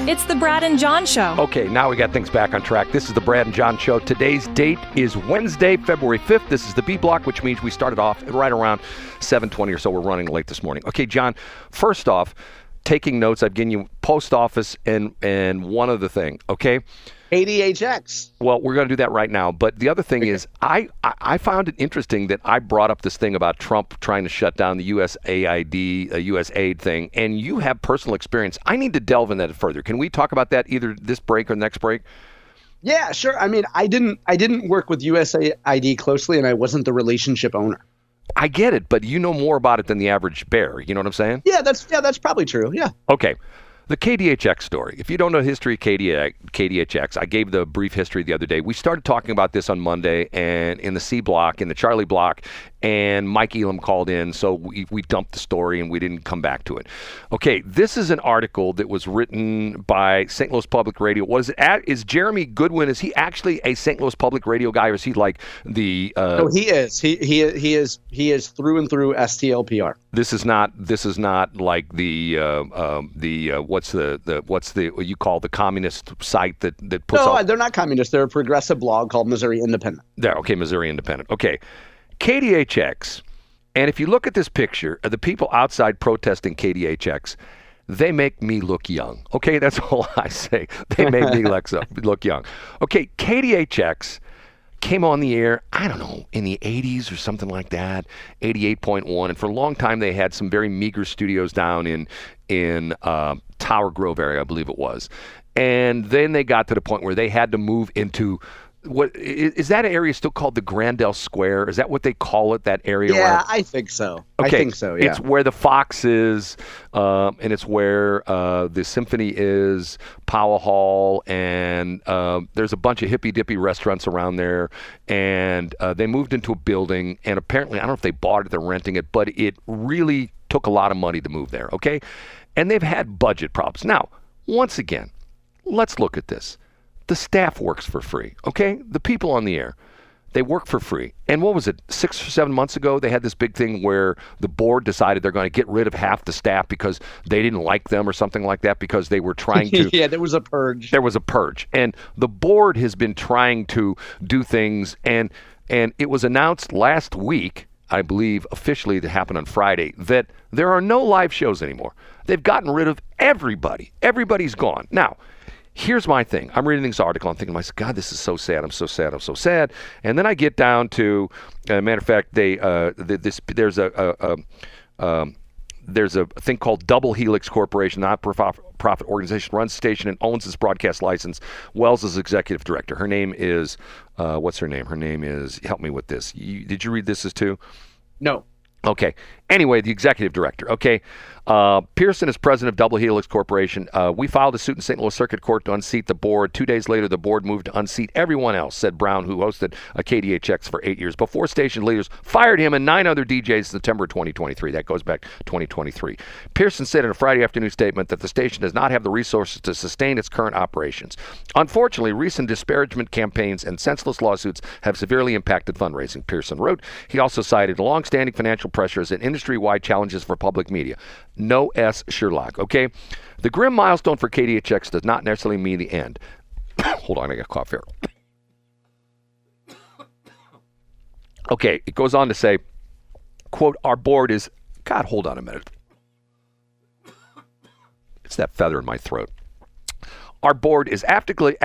It's the Brad and John Show. Okay, now we got things back on track. This is the Brad and John Show. Today's date is Wednesday, February 5th. This is the B block, which means we started off right around 7:20 or so. We're running late this morning. Okay, John, first off, taking notes, I've given you post office and one other thing, okay? KDHX. Well, we're going to do that right now. But the other thing is, I found it interesting that I brought up this thing about Trump trying to shut down the USAID, US aid thing, and you have personal experience. I need to delve in that further. Can we talk about that either this break or next break? Yeah, sure. I mean, I didn't work with USAID closely, and I wasn't the relationship owner. I get it, but you know more about it than the average bear. You know what I'm saying? Yeah, that's probably true. Yeah. Okay. The KDHX story. If you don't know the history of KDHX, I gave the brief history the other day. We started talking about this on Monday and in the C block, in the Charlie block, and Mike Elam called in, so we dumped the story and we didn't come back to it. Okay, this is an article that was written by St. Louis Public Radio. Is Jeremy Goodwin, is he actually a St. Louis Public Radio guy, or is he like the... No, he is. He is through and through STLPR. This is not like the what's what you call the communist site that puts No, they're not communist. They're a progressive blog called Missouri Independent. There, okay, Missouri Independent. Okay. KDHX, and if you look at this picture of the people outside protesting KDHX, they make me look young. Okay, that's all I say. They make me look young. Okay, KDHX came on the air, I don't know, in the 80s or something like that, 88.1, and for a long time they had some very meager studios down in Tower Grove area, I believe it was. And then they got to the point where they had to move into... What is that area still called the Grandel Square? Is that what they call it? That area? Yeah, I think so. Okay. I think so. Yeah, it's where the Fox is, and it's where the Symphony is, Powell Hall, and there's a bunch of hippy dippy restaurants around there. And they moved into a building, and apparently I don't know if they bought it, they're renting it, but it really took a lot of money to move there. Okay, and they've had budget problems. Now, once again, let's look at this. The staff works for free, okay? The people on the air, they work for free. And what was it, 6 or 7 months ago, they had this big thing where the board decided they're going to get rid of half the staff because they didn't like them or something like that because they were trying to... Yeah, there was a purge. There was a purge. And the board has been trying to do things, and it was announced last week, I believe officially that happened on Friday, that there are no live shows anymore. They've gotten rid of everybody. Everybody's gone. Now, here's my thing. I'm reading this article. I'm thinking to myself, God, this is so sad. I'm so sad. I'm so sad. And then I get down to, matter of fact, there's a thing called Double Helix Corporation, not-for-profit organization, runs the station and owns its broadcast license. Wells is executive director. Her name is, what's her name? Her name is, help me with this. Did you read this as too? No. Okay. Anyway, the executive director. Okay. Pearson is president of Double Helix Corporation. We filed a suit in St. Louis Circuit Court to unseat the board. 2 days later, the board moved to unseat everyone else, said Brown, who hosted a KDHX for 8 years before station leaders fired him and 9 other DJs in September 2023. That goes back to 2023. Pearson said in a Friday afternoon statement that the station does not have the resources to sustain its current operations. Unfortunately, recent disparagement campaigns and senseless lawsuits have severely impacted fundraising, Pearson wrote. He also cited long-standing financial pressures and industry-wide challenges for public media. No S. Sherlock, okay? The grim milestone for KDHX does not necessarily mean the end. Hold on, I got a cough here. Okay, it goes on to say, quote, our board is... God, hold on a minute. It's that feather in my throat. Our board is actively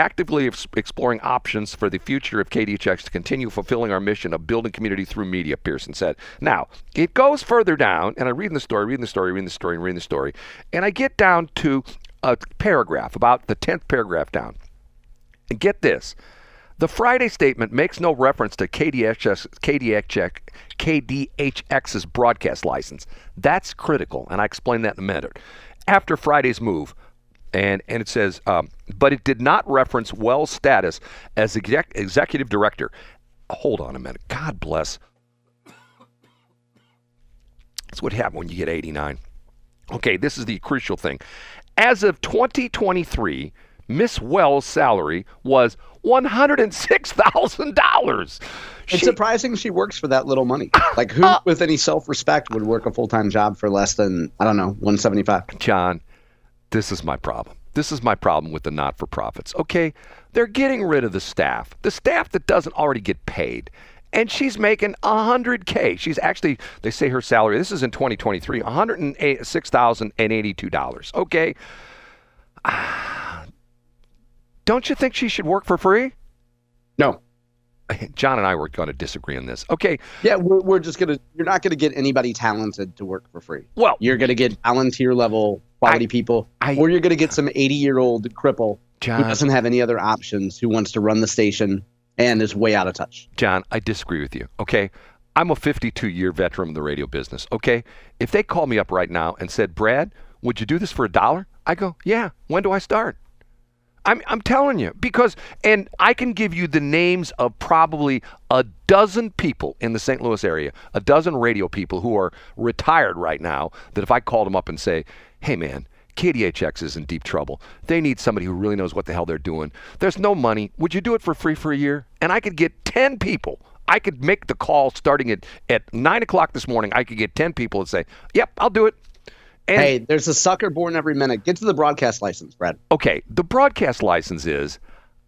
exploring options for the future of KDHX to continue fulfilling our mission of building community through media, Pearson said. Now, it goes further down, and I read the story, and I get down to a paragraph, about the 10th paragraph down. And get this. The Friday statement makes no reference to KDHX's broadcast license. That's critical, and I explain that in a minute. After Friday's move, and it says, but it did not reference Wells' status as executive director. Hold on a minute. God bless. That's what happened when you get 89. Okay, this is the crucial thing. As of 2023, Miss Wells' salary was $106,000. It's surprising she works for that little money. Like, who with any self-respect would work a full-time job for less than, I don't know, $175? John, this is my problem. This is my problem with the not-for-profits. Okay, they're getting rid of the staff that doesn't already get paid. And she's making $100K. She's actually, they say her salary, this is in 2023, $106,082. Okay. Don't you think she should work for free? No. John and I were going to disagree on this. Okay. Yeah, we're just going to, you're not going to get anybody talented to work for free. Well, you're going to get volunteer level quality people, or you're going to get some 80-year-old cripple John, who doesn't have any other options, who wants to run the station and is way out of touch. John, I disagree with you. Okay. I'm a 52-year veteran of the radio business. Okay. If they called me up right now and said, Brad, would you do this for $1? I go, yeah. When do I start? I'm telling you, because, and I can give you the names of probably a dozen people in the St. Louis area, a dozen radio people who are retired right now, that if I called them up and say, hey man, KDHX is in deep trouble. They need somebody who really knows what the hell they're doing. There's no money. Would you do it for free for a year? And I could get 10 people. I could make the call starting at 9 o'clock this morning. I could get 10 people and say, yep, I'll do it. And, hey, there's a sucker born every minute. Get to the broadcast license, Brad. Okay, the broadcast license is,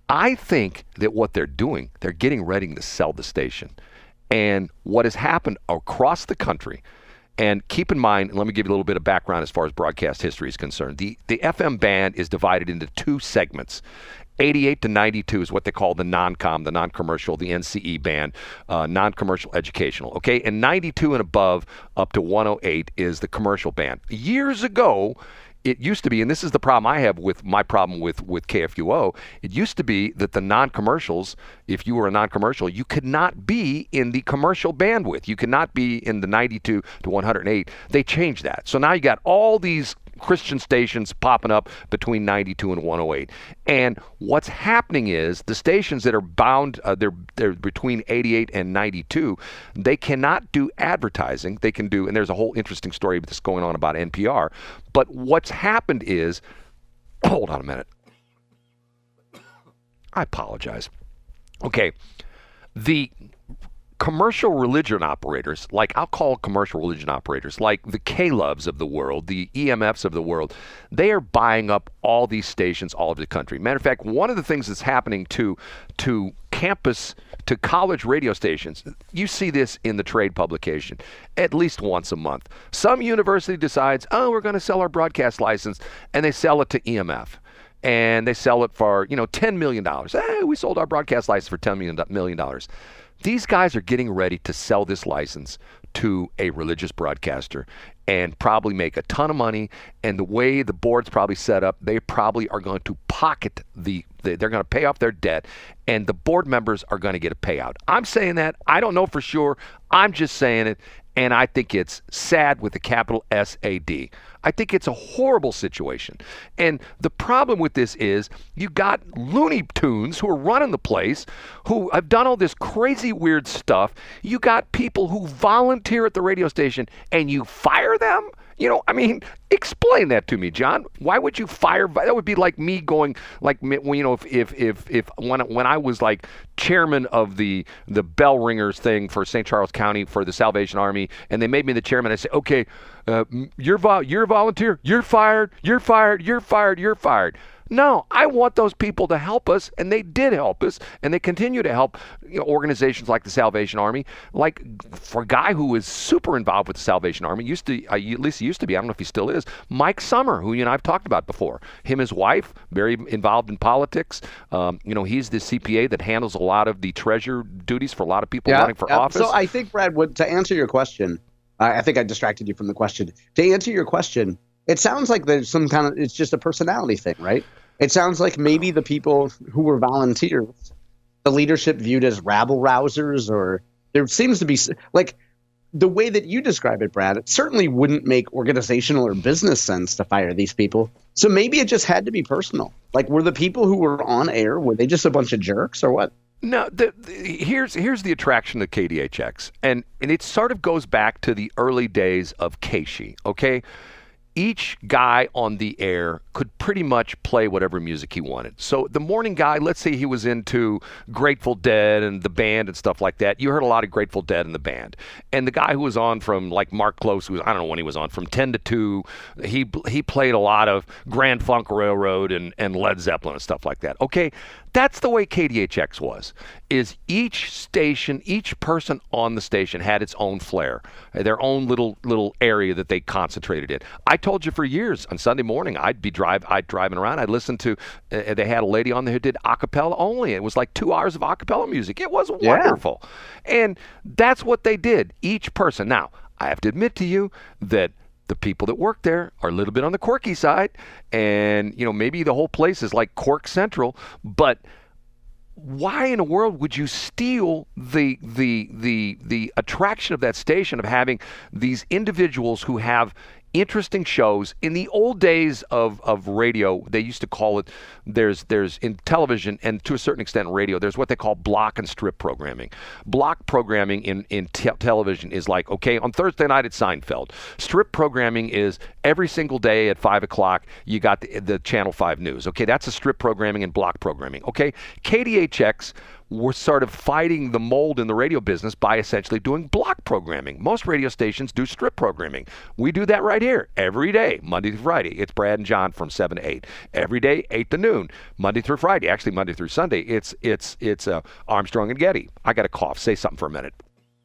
I think that what they're doing, they're getting ready to sell the station. And what has happened across the country, and keep in mind, let me give you a little bit of background as far as broadcast history is concerned. The FM band is divided into two segments. 88 to 92 is what they call the non-com, the non-commercial, the NCE band, non-commercial educational. Okay, and 92 and above up to 108 is the commercial band. Years ago, it used to be, and this is the problem I have with my problem with KFUO, it used to be that the non-commercials, if you were a non-commercial, you could not be in the commercial bandwidth. You could not be in the 92 to 108. They changed that. So now you got all these Christian stations popping up between 92 and 108. And what's happening is the stations that are bound, they're between 88 and 92, they cannot do advertising. They can do, and there's a whole interesting story that's going on about NPR. But what's happened is, hold on a minute. I apologize. Okay. The commercial religion operators, like I'll call commercial religion operators, like the K-Loves of the world, the EMFs of the world, they are buying up all these stations all over the country. Matter of fact, one of the things that's happening to campus, to college radio stations, you see this in the trade publication at least once a month. Some university decides, oh, we're going to sell our broadcast license, and they sell it to EMF. And they sell it for, $10 million. Hey, we sold our broadcast license for $10 million. These guys are getting ready to sell this license to a religious broadcaster and probably make a ton of money. And the way the board's probably set up, they probably are going to pocket they're going to pay off their debt, and the board members are going to get a payout. I'm saying that. I don't know for sure. I'm just saying it. And I think it's sad with a capital S-A-D. I think it's a horrible situation. And the problem with this is you got Looney Tunes who are running the place, who have done all this crazy weird stuff. You got people who volunteer at the radio station and you fire them? Explain that to me, John. Why would you fire? That would be like me going, like, if when I was like chairman of the bell ringers thing for St. Charles County for the Salvation Army, and they made me the chairman. I say, okay, you're a volunteer. You're fired. You're fired. You're fired. You're fired. No, I want those people to help us, and they did help us, and they continue to help organizations like the Salvation Army. Like for a guy who is super involved with the Salvation Army, at least he used to be, I don't know if he still is, Mike Summer, who you and I have talked about before. Him, his wife, very involved in politics. He's the CPA that handles a lot of the treasurer duties for a lot of people running for office. So I think, Brad, to answer your question, I think I distracted you from the question. To answer your question, it sounds like there's some kind of, it's just a personality thing, right? It sounds like maybe the people who were volunteers, the leadership viewed as rabble-rousers, or there seems to be, like, the way that you describe it, Brad, it certainly wouldn't make organizational or business sense to fire these people. So maybe it just had to be personal. Like, were the people who were on air, were they just a bunch of jerks or what? No, here's the attraction to KDHX, and it sort of goes back to the early days of Keishi, okay? each guy on the air could pretty much play whatever music he wanted. So the morning guy, let's say he was into Grateful Dead and the band and stuff like that. You heard a lot of Grateful Dead in the band. And the guy who was on from like Mark Close, who was, I don't know when he was on, from 10 to 2, he played a lot of Grand Funk Railroad and Led Zeppelin and stuff like that. Okay, that's the way KDHX was, is each station, each person on the station had its own flair, their own little area that they concentrated in. I told you for years on Sunday morning, I'd driving around, I'd listen to, they had a lady on there who did a cappella only. It was like 2 hours of a cappella music. It was wonderful. And that's what they did, each person. Now, I have to admit to you that the people that work there are a little bit on the quirky side, and maybe the whole place is like Quirk Central, but why in the world would you steal the attraction of that station, of having these individuals who have interesting shows? In the old days of radio, they used to call it, there's in television and to a certain extent radio, there's what they call block and strip programming. Block programming in television is like, okay, on Thursday night it's Seinfeld. Strip programming is every single day at 5 o'clock you got the Channel 5 news. Okay, that's a strip programming and block programming. Okay, KDHX, we're sort of fighting the mold in the radio business by essentially doing block programming. Most radio stations do strip programming. We do that right here every day, Monday through Friday. It's Brad and John from 7 to 8. Every day, 8 to noon, Monday through Friday. Actually, Monday through Sunday, it's Armstrong and Getty. I got a cough. Say something for a minute.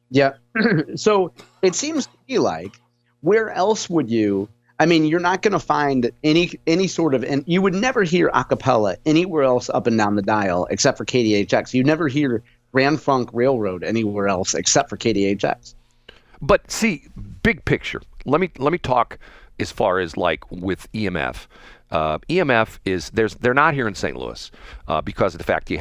Yeah. So it seems to me like, where else would you? I mean, you're not going to find any sort of, and you would never hear a cappella anywhere else up and down the dial except for KDHX. You never hear Grand Funk Railroad anywhere else except for KDHX. But see, big picture. Let me talk as far as like with EMF. EMF is they're not here in St. Louis because of the fact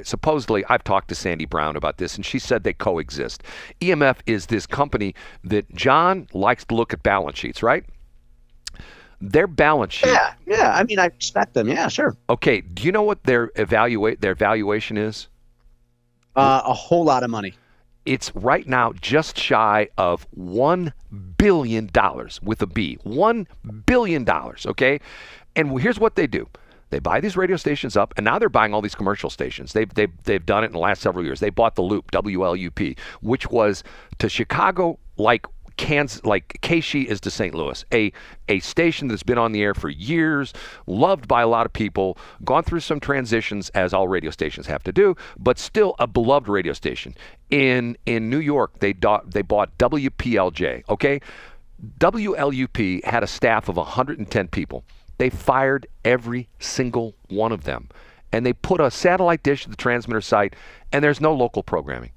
supposedly I've talked to Sandy Brown about this, and she said they coexist. EMF is this company that John likes to look at balance sheets, right? Their balance sheet. Yeah. I mean, I respect them. Yeah, sure. Okay. Do you know what their valuation is? A whole lot of money. It's right now just shy of $1 billion with a B. $1 billion. Okay. And here's what they do. They buy these radio stations up, and now they're buying all these commercial stations. They've done it in the last several years. They bought the Loop, WLUP, which was to Chicago like Kansas, like KSHE is to St. Louis, a station that's been on the air for years, loved by a lot of people, gone through some transitions as all radio stations have to do, but still a beloved radio station. In New York, they bought WPLJ. Okay, WLUP had a staff of 110 people. They fired every single one of them, and they put a satellite dish at the transmitter site, and there's no local programming.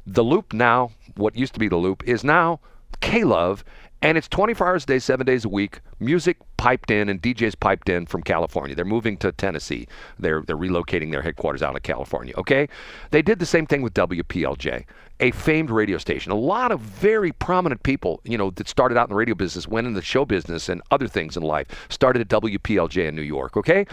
The Loop now, what used to be the Loop, is now K-Love, and it's 24 hours a day, 7 days a week, music piped in and DJs piped in from California. They're moving to Tennessee. They're relocating their headquarters out of California, okay? They did the same thing with WPLJ, a famed radio station. A lot of very prominent people, that started out in the radio business, went into the show business and other things in life, started at WPLJ in New York, okay?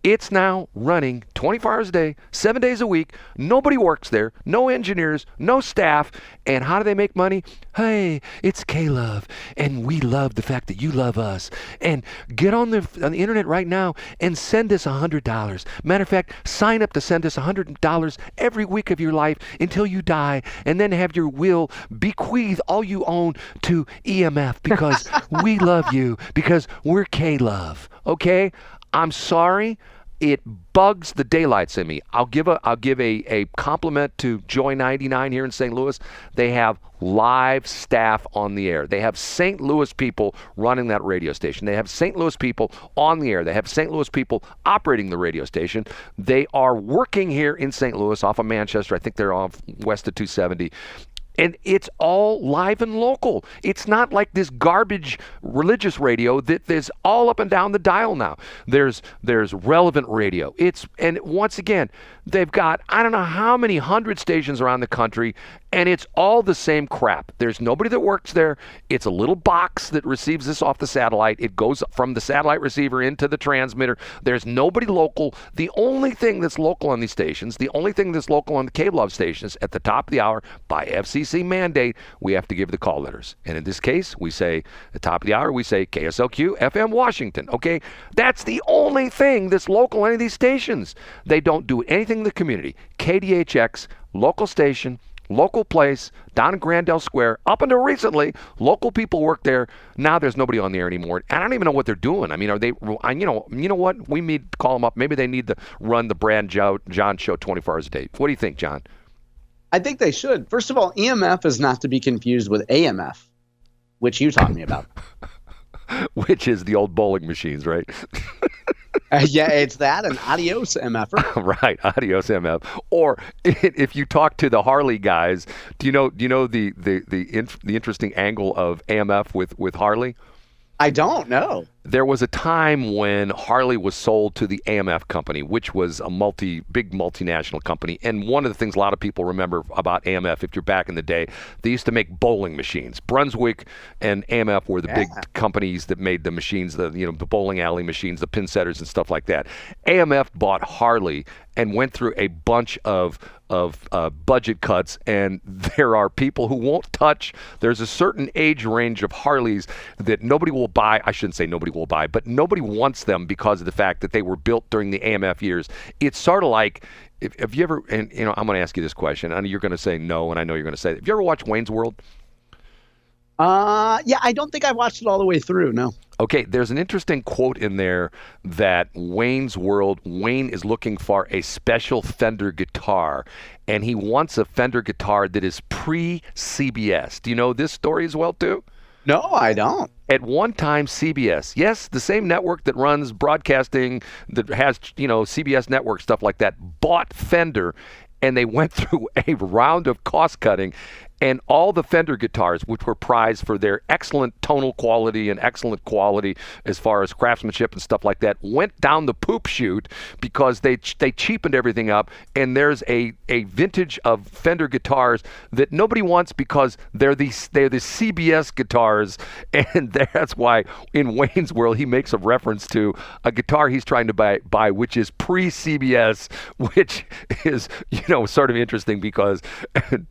It's now running 24 hours a day, 7 days a week. Nobody works there, no engineers, no staff. And how do they make money? Hey, it's K-Love, and we love the fact that you love us. And get on the internet right now and send us $100. Matter of fact, sign up to send us $100 every week of your life until you die, and then have your will bequeath all you own to EMF because we love you, because we're K-Love, okay? I'm sorry, it bugs the daylights in me. I'll give a compliment to Joy 99 here in St. Louis. They have live staff on the air. They have St. Louis people running that radio station. They have St. Louis people on the air. They have St. Louis people operating the radio station. They are working here in St. Louis off of Manchester. I think they're off west of 270. And it's all live and local. It's not like this garbage religious radio that is all up and down the dial now. There's relevant radio. And once again, they've got I don't know how many hundred stations around the country, And it's all the same crap. There's nobody that works there. It's a little box that receives this off the satellite. It goes from the satellite receiver into the transmitter. There's nobody local. The only thing that's local on these stations, the only thing that's local on the cable love stations, at the top of the hour, by FCC mandate, we have to give the call letters. And in this case, we say, at the top of the hour, we say KSLQ FM Washington. Okay? That's the only thing that's local on any of these stations. They don't do anything in the community. KDHX, local station, local place, down in Grandel Square. Up until recently, local people work there. Now there's nobody on the air anymore. And I don't even know what they're doing. I mean, are they, you know what? We need to call them up. Maybe they need to run the Brad John show 24 hours a day. What do you think, John? I think they should. First of all, EMF is not to be confused with AMF, which you taught me about. Which is the old bowling machines, right? Yeah, it's that and adios, MF. Right, adios, MF. Or if you talk to the Harley guys, do you know the interesting angle of AMF with Harley? I don't know. There was a time when Harley was sold to the AMF company, which was a big multinational company. And one of the things a lot of people remember about AMF, if you're back in the day, they used to make bowling machines. Brunswick and AMF were the big companies that made the machines, the bowling alley machines, the pin setters and stuff like that. AMF bought Harley and went through a bunch of budget cuts, and there are people who won't touch. There's a certain age range of Harleys that nobody will buy. I shouldn't say nobody will buy, but nobody wants them because of the fact that they were built during the AMF years. It's sort of like, if you ever, and I'm going to ask you this question. I know you're going to say no, and I know you're going to say it. Have you ever watched Wayne's World? Yeah, I don't think I watched it all the way through, no. Okay, there's an interesting quote in there that Wayne's World, Wayne is looking for a special Fender guitar, and he wants a Fender guitar that is pre-CBS. Do you know this story as well, too? No, I don't. At one time, CBS, yes, the same network that runs broadcasting, that has, CBS network, stuff like that, bought Fender, and they went through a round of cost cutting, and all the Fender guitars, which were prized for their excellent tonal quality and excellent quality as far as craftsmanship and stuff like that, went down the poop chute because they cheapened everything up. And there's a vintage of Fender guitars that nobody wants because they're the CBS guitars, and that's why in Wayne's World he makes a reference to a guitar he's trying to buy which is pre-CBS, which is sort of interesting because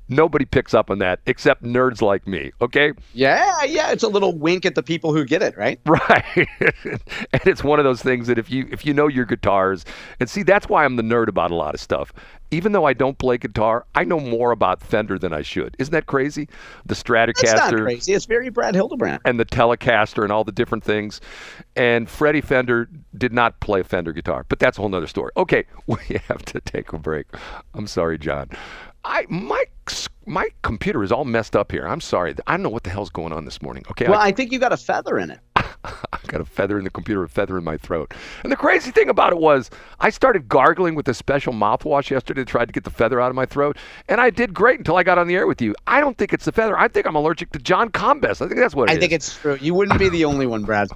nobody picks up on that except nerds like me. Okay. Yeah, it's a little wink at the people who get it, right? Right. And it's one of those things that if you know your guitars, and see, that's why I'm the nerd about a lot of stuff. Even though I don't play guitar, I know more about Fender than I should. Isn't that crazy? The Stratocaster. It's not crazy. It's very Brad Hildebrand. And the Telecaster and all the different things. And Freddie Fender did not play a Fender guitar, but that's a whole nother story. Okay, we have to take a break. I'm sorry, John. My computer is all messed up here. I'm sorry. I don't know what the hell's going on this morning. Okay. Well, I think you got a feather in it. I've got a feather in the computer, a feather in my throat. And the crazy thing about it was I started gargling with a special mouthwash yesterday to try to get the feather out of my throat. And I did great until I got on the air with you. I don't think it's the feather. I think I'm allergic to John Combest. I think that's what it is. I think it's true. You wouldn't be the only one, Brad.